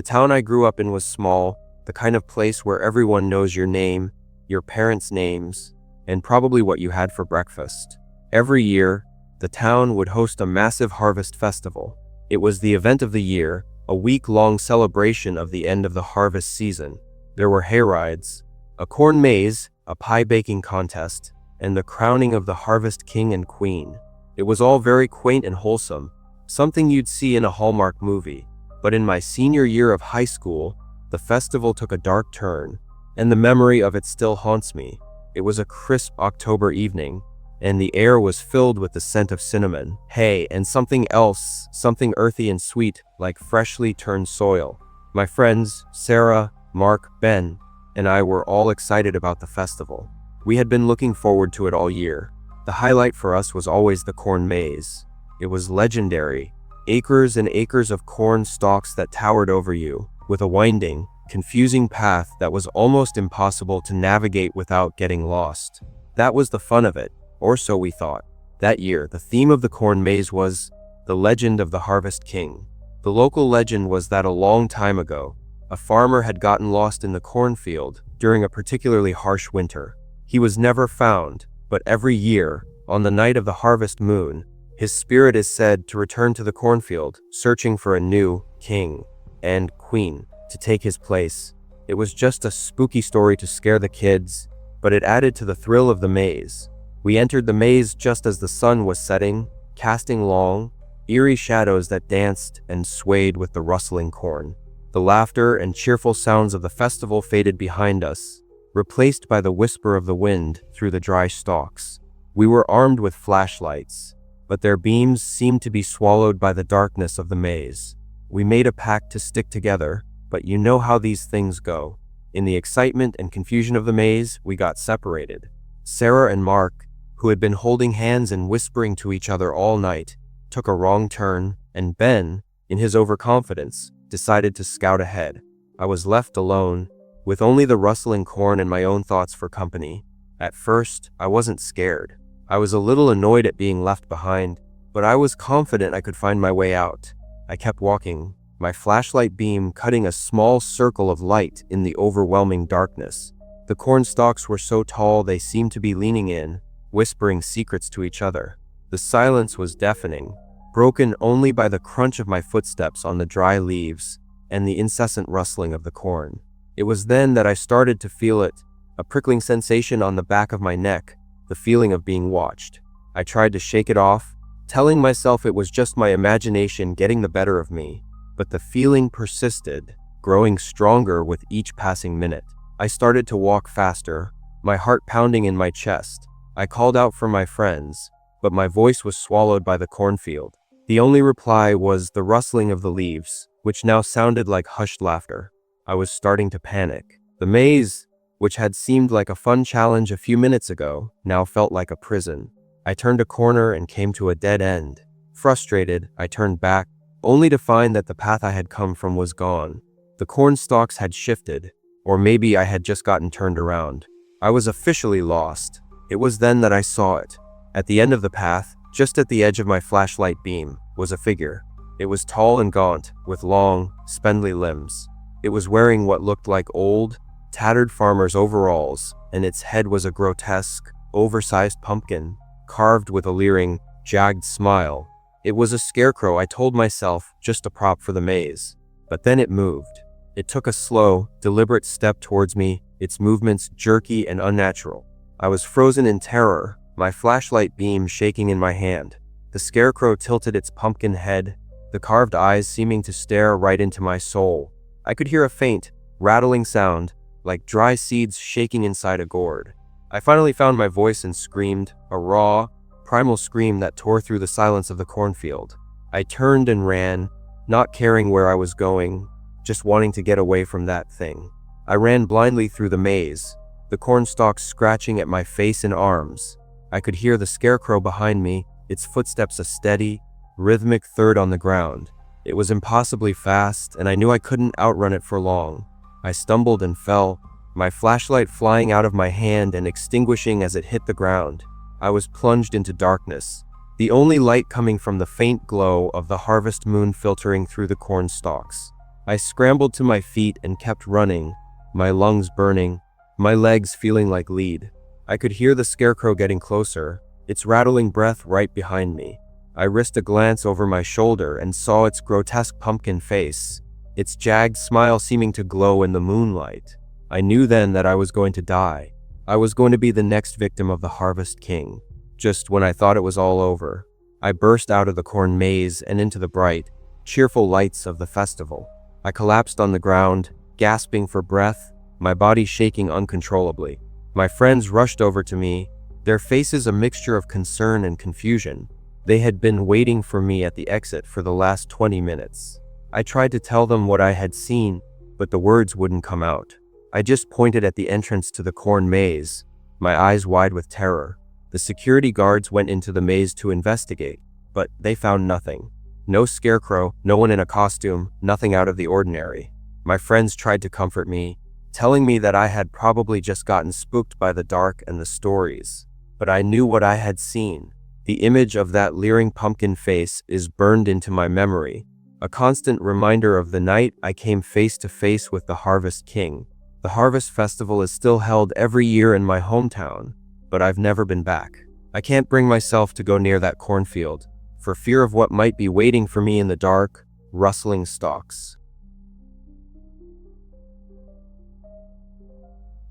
The town I grew up in was small, the kind of place where everyone knows your name, your parents' names, and probably what you had for breakfast. Every year, the town would host a massive harvest festival. It was the event of the year, a week-long celebration of the end of the harvest season. There were hayrides, a corn maze, a pie baking contest, and the crowning of the harvest king and queen. It was all very quaint and wholesome, something you'd see in a Hallmark movie. But in my senior year of high school, the festival took a dark turn, and the memory of it still haunts me. It was a crisp October evening, and the air was filled with the scent of cinnamon, hay, and something else, something earthy and sweet, like freshly turned soil. My friends, Sarah, Mark, Ben, and I were all excited about the festival. We had been looking forward to it all year. The highlight for us was always the corn maze. It was legendary. Acres and acres of corn stalks that towered over you, with a winding, confusing path that was almost impossible to navigate without getting lost. That was the fun of it, or so we thought. That year, the theme of the corn maze was the legend of the Harvest King. The local legend was that a long time ago, a farmer had gotten lost in the cornfield during a particularly harsh winter. He was never found, but every year, on the night of the harvest moon, his spirit is said to return to the cornfield, searching for a new king and queen to take his place. It was just a spooky story to scare the kids, but it added to the thrill of the maze. We entered the maze just as the sun was setting, casting long, eerie shadows that danced and swayed with the rustling corn. The laughter and cheerful sounds of the festival faded behind us, replaced by the whisper of the wind through the dry stalks. We were armed with flashlights, but their beams seemed to be swallowed by the darkness of the maze. We made a pact to stick together, but you know how these things go. In the excitement and confusion of the maze, we got separated. Sarah and Mark, who had been holding hands and whispering to each other all night, took a wrong turn, and Ben, in his overconfidence, decided to scout ahead. I was left alone, with only the rustling corn and my own thoughts for company. At first, I wasn't scared. I was a little annoyed at being left behind, but I was confident I could find my way out. I kept walking, my flashlight beam cutting a small circle of light in the overwhelming darkness. The corn stalks were so tall they seemed to be leaning in, whispering secrets to each other. The silence was deafening, broken only by the crunch of my footsteps on the dry leaves and the incessant rustling of the corn. It was then that I started to feel it, a prickling sensation on the back of my neck, the feeling of being watched. I tried to shake it off, telling myself it was just my imagination getting the better of me, but the feeling persisted, growing stronger with each passing minute. I started to walk faster, my heart pounding in my chest. I called out for my friends, but my voice was swallowed by the cornfield. The only reply was the rustling of the leaves, which now sounded like hushed laughter. I was starting to panic. The maze, which had seemed like a fun challenge a few minutes ago, now felt like a prison. I turned a corner and came to a dead end. Frustrated, I turned back, only to find that the path I had come from was gone. The corn stalks had shifted, or maybe I had just gotten turned around. I was officially lost. It was then that I saw it. At the end of the path, just at the edge of my flashlight beam, was a figure. It was tall and gaunt, with long, spindly limbs. It was wearing what looked like old, tattered farmer's overalls, and its head was a grotesque, oversized pumpkin, carved with a leering, jagged smile. It was a scarecrow, I told myself, just a prop for the maze. But then it moved. It took a slow, deliberate step towards me, its movements jerky and unnatural. I was frozen in terror, my flashlight beam shaking in my hand. The scarecrow tilted its pumpkin head, the carved eyes seeming to stare right into my soul. I could hear a faint, rattling sound, like dry seeds shaking inside a gourd. I finally found my voice and screamed, a raw, primal scream that tore through the silence of the cornfield. I turned and ran, not caring where I was going, just wanting to get away from that thing. I ran blindly through the maze, the corn stalks scratching at my face and arms. I could hear the scarecrow behind me, its footsteps a steady, rhythmic thud on the ground. It was impossibly fast, and I knew I couldn't outrun it for long. I stumbled and fell, my flashlight flying out of my hand and extinguishing as it hit the ground. I was plunged into darkness, the only light coming from the faint glow of the harvest moon filtering through the corn stalks. I scrambled to my feet and kept running, my lungs burning, my legs feeling like lead. I could hear the scarecrow getting closer, its rattling breath right behind me. I risked a glance over my shoulder and saw its grotesque pumpkin face, its jagged smile seeming to glow in the moonlight. I knew then that I was going to die. I was going to be the next victim of the Harvest King. Just when I thought it was all over, I burst out of the corn maze and into the bright, cheerful lights of the festival. I collapsed on the ground, gasping for breath, my body shaking uncontrollably. My friends rushed over to me, their faces a mixture of concern and confusion. They had been waiting for me at the exit for the last 20 minutes. I tried to tell them what I had seen, but the words wouldn't come out. I just pointed at the entrance to the corn maze, my eyes wide with terror. The security guards went into the maze to investigate, but they found nothing. No scarecrow, no one in a costume, nothing out of the ordinary. My friends tried to comfort me, telling me that I had probably just gotten spooked by the dark and the stories. But I knew what I had seen. The image of that leering pumpkin face is burned into my memory, a constant reminder of the night I came face to face with the Harvest King. The Harvest Festival is still held every year in my hometown, but I've never been back. I can't bring myself to go near that cornfield, for fear of what might be waiting for me in the dark, rustling stalks.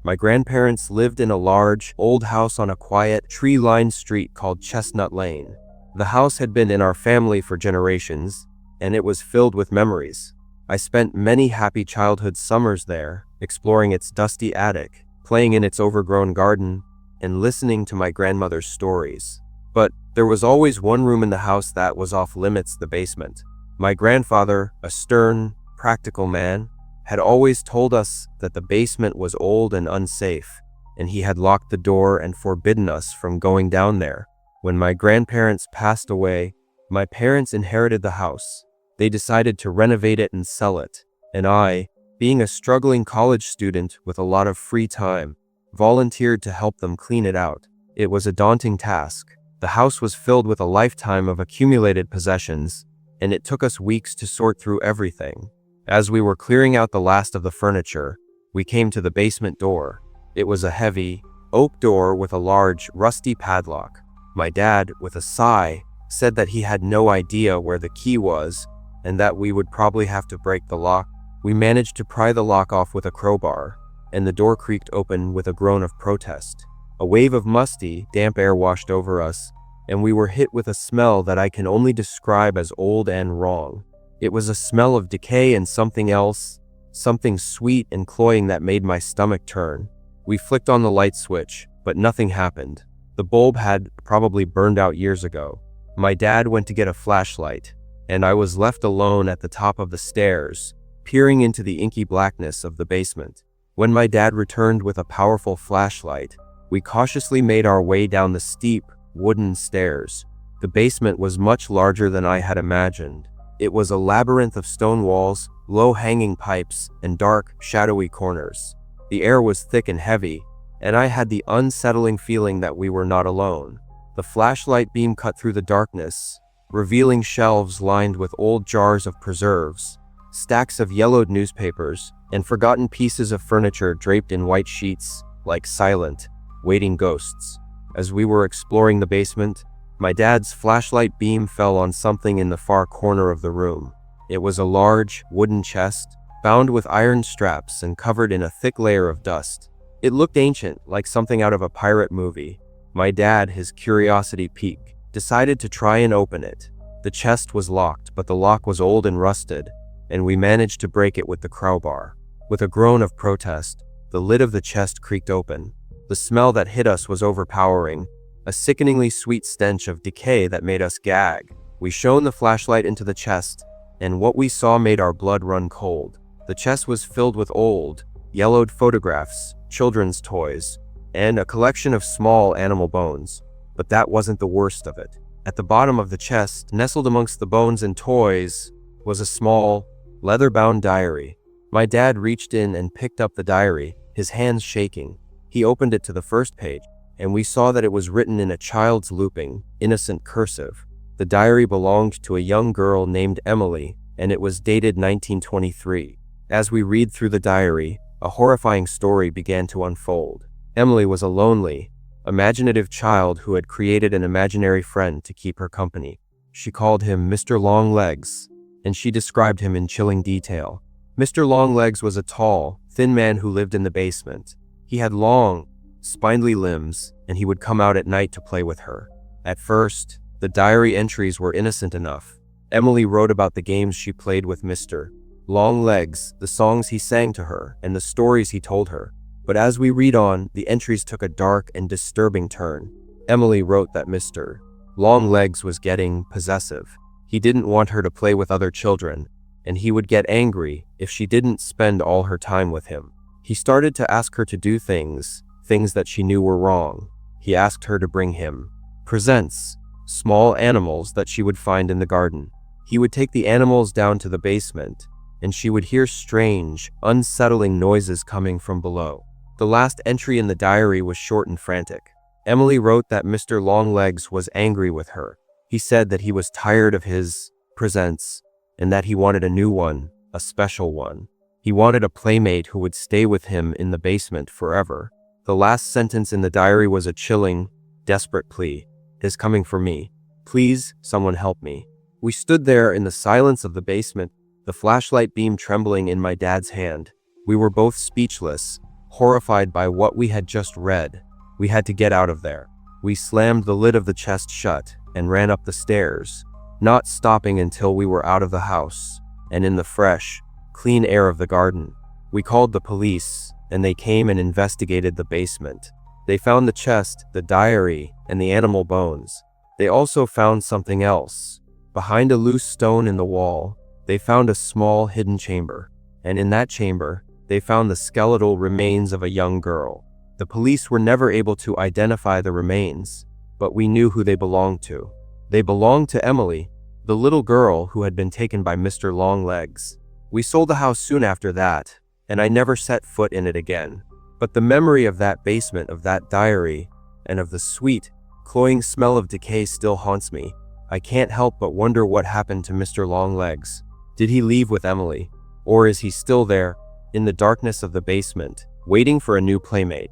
My grandparents lived in a large, old house on a quiet, tree-lined street called Chestnut Lane. The house had been in our family for generations, and it was filled with memories. I spent many happy childhood summers there, exploring its dusty attic, playing in its overgrown garden, and listening to my grandmother's stories. But there was always one room in the house that was off limits: the basement. My grandfather, a stern, practical man, had always told us that the basement was old and unsafe, and he had locked the door and forbidden us from going down there. When my grandparents passed away, my parents inherited the house. They decided to renovate it and sell it, and I, being a struggling college student with a lot of free time, volunteered to help them clean it out. It was a daunting task. The house was filled with a lifetime of accumulated possessions, and it took us weeks to sort through everything. As we were clearing out the last of the furniture, we came to the basement door. It was a heavy, oak door with a large, rusty padlock. My dad, with a sigh, said that he had no idea where the key was, and that we would probably have to break the lock. We managed to pry the lock off with a crowbar, and the door creaked open with a groan of protest. A wave of musty, damp air washed over us, and we were hit with a smell that I can only describe as old and wrong. It was a smell of decay and something else, something sweet and cloying that made my stomach turn. We flicked on the light switch, but nothing happened. The bulb had probably burned out years ago. My dad went to get a flashlight, and I was left alone at the top of the stairs, peering into the inky blackness of the basement. When my dad returned with a powerful flashlight, we cautiously made our way down the steep, wooden stairs. The basement was much larger than I had imagined. It was a labyrinth of stone walls, low-hanging pipes, and dark, shadowy corners. The air was thick and heavy, and I had the unsettling feeling that we were not alone. The flashlight beam cut through the darkness, revealing shelves lined with old jars of preserves, stacks of yellowed newspapers, and forgotten pieces of furniture draped in white sheets, like silent, waiting ghosts. As we were exploring the basement, my dad's flashlight beam fell on something in the far corner of the room. It was a large, wooden chest, bound with iron straps and covered in a thick layer of dust. It looked ancient, like something out of a pirate movie. My dad, his curiosity piqued, decided to try and open it. The chest was locked, but the lock was old and rusted, and we managed to break it with the crowbar. With a groan of protest, the lid of the chest creaked open. The smell that hit us was overpowering, a sickeningly sweet stench of decay that made us gag. We shone the flashlight into the chest, and what we saw made our blood run cold. The chest was filled with old, yellowed photographs, children's toys, and a collection of small animal bones. But that wasn't the worst of it. At the bottom of the chest, nestled amongst the bones and toys, was a small, leather-bound diary. My dad reached in and picked up the diary, his hands shaking. He opened it to the first page, and we saw that it was written in a child's looping, innocent cursive. The diary belonged to a young girl named Emily, and it was dated 1923. As we read through the diary, a horrifying story began to unfold. Emily was a lonely, imaginative child who had created an imaginary friend to keep her company. She called him Mr. Longlegs, and she described him in chilling detail. Mr. Longlegs was a tall, thin man who lived in the basement. He had long, spindly limbs, and he would come out at night to play with her. At first, the diary entries were innocent enough. Emily wrote about the games she played with Mr. Longlegs, the songs he sang to her, and the stories he told her. But as we read on, the entries took a dark and disturbing turn. Emily wrote that Mr. Longlegs was getting possessive. He didn't want her to play with other children, and he would get angry if she didn't spend all her time with him. He started to ask her to do things that she knew were wrong. He asked her to bring him presents, small animals that she would find in the garden. He would take the animals down to the basement, and she would hear strange, unsettling noises coming from below. The last entry in the diary was short and frantic. Emily wrote that Mr. Longlegs was angry with her. He said that he was tired of his presents and that he wanted a new one, a special one. He wanted a playmate who would stay with him in the basement forever. The last sentence in the diary was a chilling, desperate plea. "Is coming for me. Please, someone help me." We stood there in the silence of the basement, the flashlight beam trembling in my dad's hand. We were both speechless, horrified by what we had just read. We had to get out of there. We slammed the lid of the chest shut and ran up the stairs, not stopping until we were out of the house and in the fresh, clean air of the garden. We called the police, and they came and investigated the basement. They found the chest, the diary, and the animal bones. They also found something else. Behind a loose stone in the wall, they found a small hidden chamber, and in that chamber, they found the skeletal remains of a young girl. The police were never able to identify the remains, but we knew who they belonged to. They belonged to Emily, the little girl who had been taken by Mr. Longlegs. We sold the house soon after that, and I never set foot in it again. But the memory of that basement, of that diary, and of the sweet, cloying smell of decay still haunts me. I can't help but wonder what happened to Mr. Longlegs. Did he leave with Emily? Or is he still there, in the darkness of the basement, waiting for a new playmate?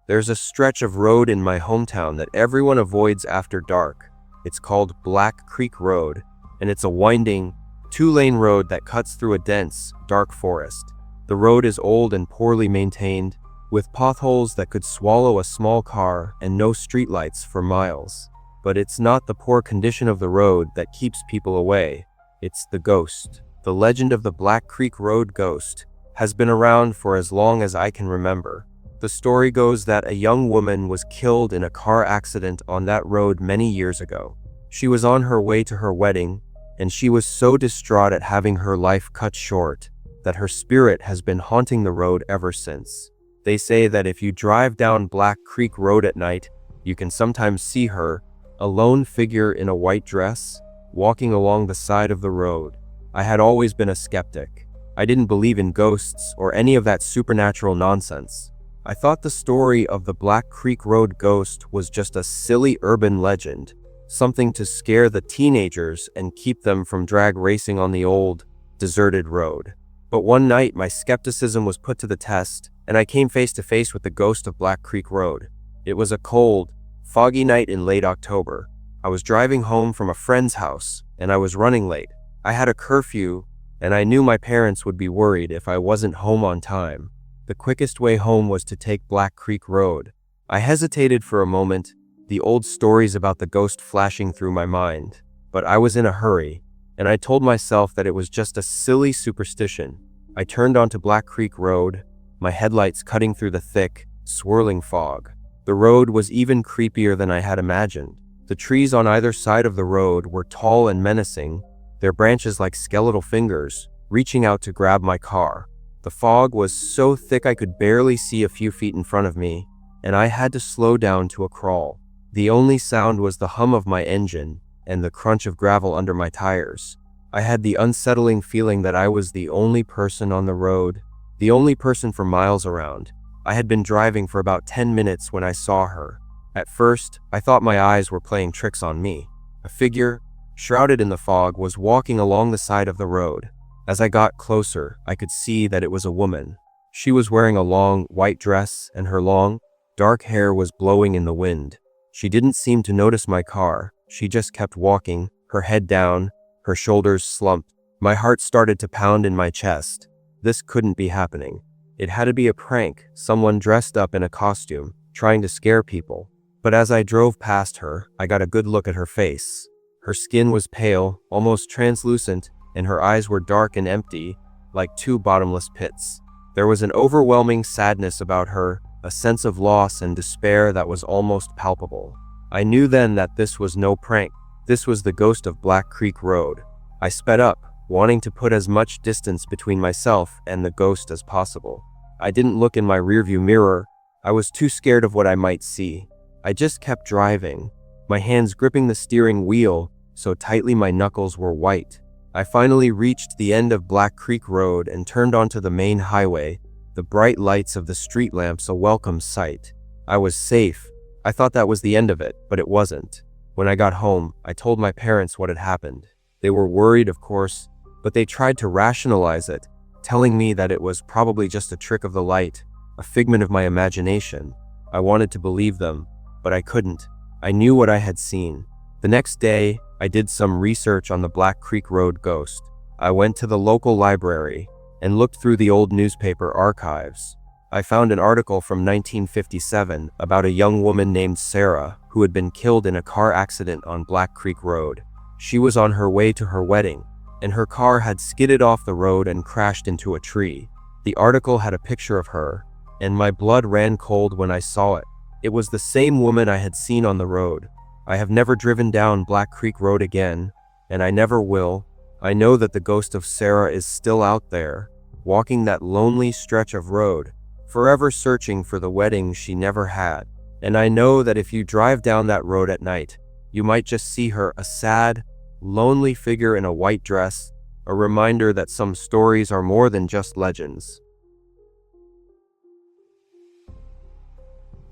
There's a stretch of road in my hometown that everyone avoids after dark. It's called Black Creek Road, and it's a winding, two-lane road that cuts through a dense, dark forest. The road is old and poorly maintained, with potholes that could swallow a small car and no streetlights for miles. But it's not the poor condition of the road that keeps people away. It's the ghost. The legend of the Black Creek Road ghost has been around for as long as I can remember. The story goes that a young woman was killed in a car accident on that road many years ago. She was on her way to her wedding, and she was so distraught at having her life cut short that her spirit has been haunting the road ever since. They say that if you drive down Black Creek Road at night, you can sometimes see her, a lone figure in a white dress, walking along the side of the road. I had always been a skeptic. I didn't believe in ghosts or any of that supernatural nonsense. I thought the story of the Black Creek Road ghost was just a silly urban legend, something to scare the teenagers and keep them from drag racing on the old, deserted road. But one night, my skepticism was put to the test, and I came face to face with the ghost of Black Creek Road. It was a cold, foggy night in late October. I was driving home from a friend's house, and I was running late. I had a curfew, and I knew my parents would be worried if I wasn't home on time. The quickest way home was to take Black Creek Road. I hesitated for a moment, the old stories about the ghost flashing through my mind. But I was in a hurry, and I told myself that it was just a silly superstition. I turned onto Black Creek Road, my headlights cutting through the thick, swirling fog. The road was even creepier than I had imagined. The trees on either side of the road were tall and menacing, their branches like skeletal fingers, reaching out to grab my car. The fog was so thick I could barely see a few feet in front of me, and I had to slow down to a crawl. The only sound was the hum of my engine and the crunch of gravel under my tires. I had the unsettling feeling that I was the only person on the road, the only person for miles around. I had been driving for about 10 minutes when I saw her. At first, I thought my eyes were playing tricks on me. A figure, shrouded in the fog, was walking along the side of the road. As I got closer, I could see that it was a woman. She was wearing a long, white dress, and her long, dark hair was blowing in the wind. She didn't seem to notice my car. She just kept walking, her head down, her shoulders slumped. My heart started to pound in my chest. This couldn't be happening. It had to be a prank, someone dressed up in a costume, trying to scare people. But as I drove past her, I got a good look at her face. Her skin was pale, almost translucent, and her eyes were dark and empty, like two bottomless pits. There was an overwhelming sadness about her, a sense of loss and despair that was almost palpable. I knew then that this was no prank. This was the ghost of Black Creek Road. I sped up, wanting to put as much distance between myself and the ghost as possible. I didn't look in my rearview mirror. I was too scared of what I might see. I just kept driving, my hands gripping the steering wheel so tightly my knuckles were white. I finally reached the end of Black Creek Road and turned onto the main highway, the bright lights of the street lamps a welcome sight. I was safe. I thought that was the end of it, but it wasn't. When I got home, I told my parents what had happened. They were worried, of course, but they tried to rationalize it, telling me that it was probably just a trick of the light, a figment of my imagination. I wanted to believe them, but I couldn't. I knew what I had seen. The next day, I did some research on the Black Creek Road ghost. I went to the local library and looked through the old newspaper archives. I found an article from 1957 about a young woman named Sarah who had been killed in a car accident on Black Creek Road. She was on her way to her wedding, and her car had skidded off the road and crashed into a tree. The article had a picture of her, and my blood ran cold when I saw it. It was the same woman I had seen on the road. I have never driven down Black Creek Road again, and I never will. I know that the ghost of Sarah is still out there, walking that lonely stretch of road, forever searching for the wedding she never had. And I know that if you drive down that road at night, you might just see her, a sad, lonely figure in a white dress, a reminder that some stories are more than just legends.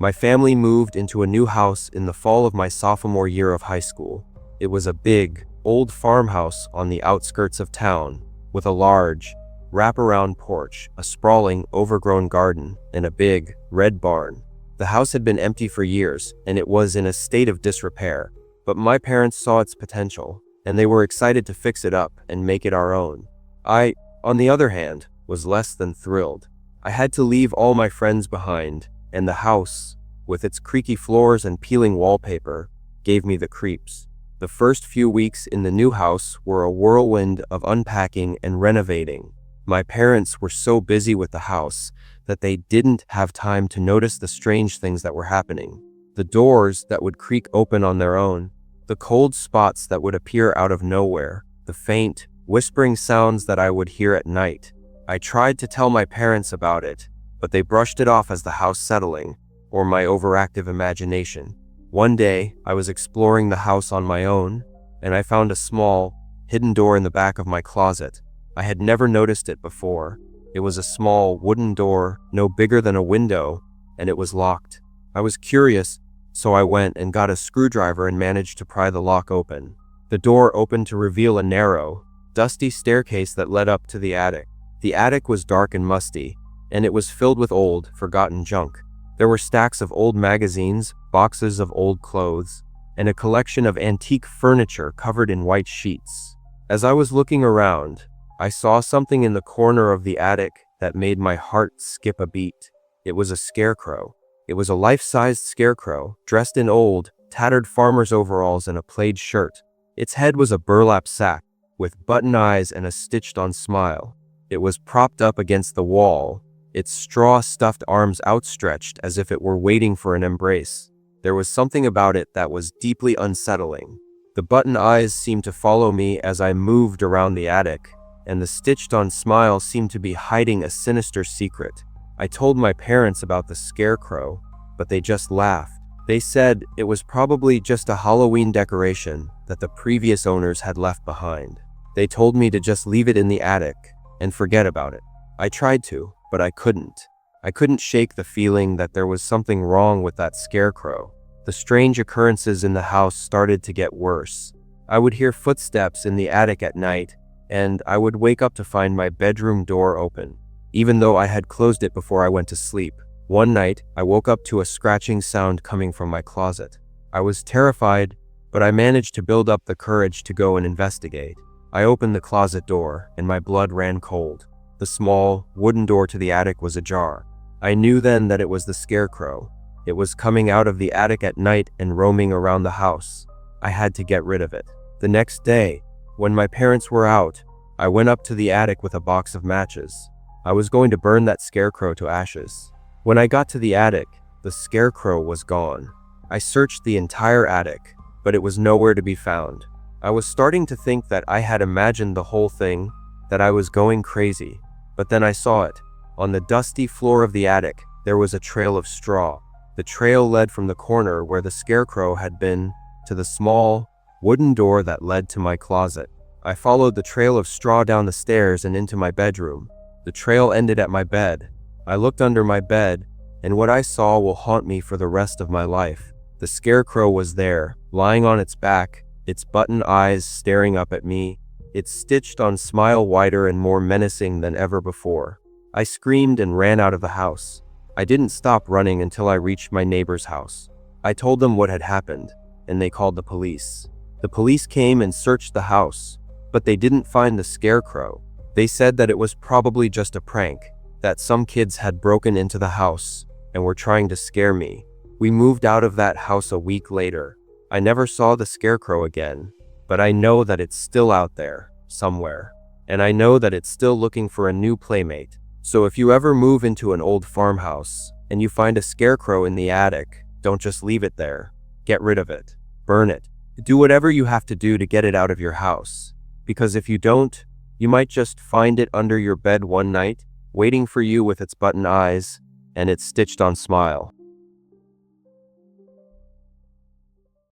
My family moved into a new house in the fall of my sophomore year of high school. It was a big, old farmhouse on the outskirts of town, with a large, wraparound porch, a sprawling, overgrown garden, and a big, red barn. The house had been empty for years, and it was in a state of disrepair, but my parents saw its potential, and they were excited to fix it up and make it our own. I, on the other hand, was less than thrilled. I had to leave all my friends behind, and the house, with its creaky floors and peeling wallpaper, gave me the creeps. The first few weeks in the new house were a whirlwind of unpacking and renovating. My parents were so busy with the house that they didn't have time to notice the strange things that were happening. The doors that would creak open on their own, the cold spots that would appear out of nowhere, the faint, whispering sounds that I would hear at night. I tried to tell my parents about it, but they brushed it off as the house settling, or my overactive imagination. One day, I was exploring the house on my own, and I found a small, hidden door in the back of my closet. I had never noticed it before. It was a small, wooden door, no bigger than a window, and it was locked. I was curious, so I went and got a screwdriver and managed to pry the lock open. The door opened to reveal a narrow, dusty staircase that led up to the attic. The attic was dark and musty, and it was filled with old, forgotten junk. There were stacks of old magazines, boxes of old clothes, and a collection of antique furniture covered in white sheets. As I was looking around, I saw something in the corner of the attic that made my heart skip a beat. It was a scarecrow. It was a life-sized scarecrow, dressed in old, tattered farmer's overalls and a plaid shirt. Its head was a burlap sack, with button eyes and a stitched-on smile. It was propped up against the wall, its straw-stuffed arms outstretched as if it were waiting for an embrace. There was something about it that was deeply unsettling. The button eyes seemed to follow me as I moved around the attic, and the stitched-on smile seemed to be hiding a sinister secret. I told my parents about the scarecrow, but they just laughed. They said it was probably just a Halloween decoration that the previous owners had left behind. They told me to just leave it in the attic and forget about it. I tried to, but I couldn't. I couldn't shake the feeling that there was something wrong with that scarecrow. The strange occurrences in the house started to get worse. I would hear footsteps in the attic at night, and I would wake up to find my bedroom door open, even though I had closed it before I went to sleep. One night, I woke up to a scratching sound coming from my closet. I was terrified, but I managed to build up the courage to go and investigate. I opened the closet door, and my blood ran cold. The small, wooden door to the attic was ajar. I knew then that it was the scarecrow. It was coming out of the attic at night and roaming around the house. I had to get rid of it. The next day, when my parents were out, I went up to the attic with a box of matches. I was going to burn that scarecrow to ashes. When I got to the attic, the scarecrow was gone. I searched the entire attic, but it was nowhere to be found. I was starting to think that I had imagined the whole thing, that I was going crazy. But then I saw it. On the dusty floor of the attic, there was a trail of straw. The trail led from the corner where the scarecrow had been to the small, wooden door that led to my closet. I followed the trail of straw down the stairs and into my bedroom. The trail ended at my bed. I looked under my bed, and what I saw will haunt me for the rest of my life. The scarecrow was there, lying on its back, its button eyes staring up at me, its stitched-on smile wider and more menacing than ever before. I screamed and ran out of the house. I didn't stop running until I reached my neighbor's house. I told them what had happened, and they called the police. The police came and searched the house, but they didn't find the scarecrow. They said that it was probably just a prank, that some kids had broken into the house and were trying to scare me. We moved out of that house a week later. I never saw the scarecrow again, but I know that it's still out there, somewhere. And I know that it's still looking for a new playmate. So if you ever move into an old farmhouse and you find a scarecrow in the attic, don't just leave it there. Get rid of it. Burn it. Do whatever you have to do to get it out of your house. Because if you don't, you might just find it under your bed one night, waiting for you with its button eyes and its stitched-on smile.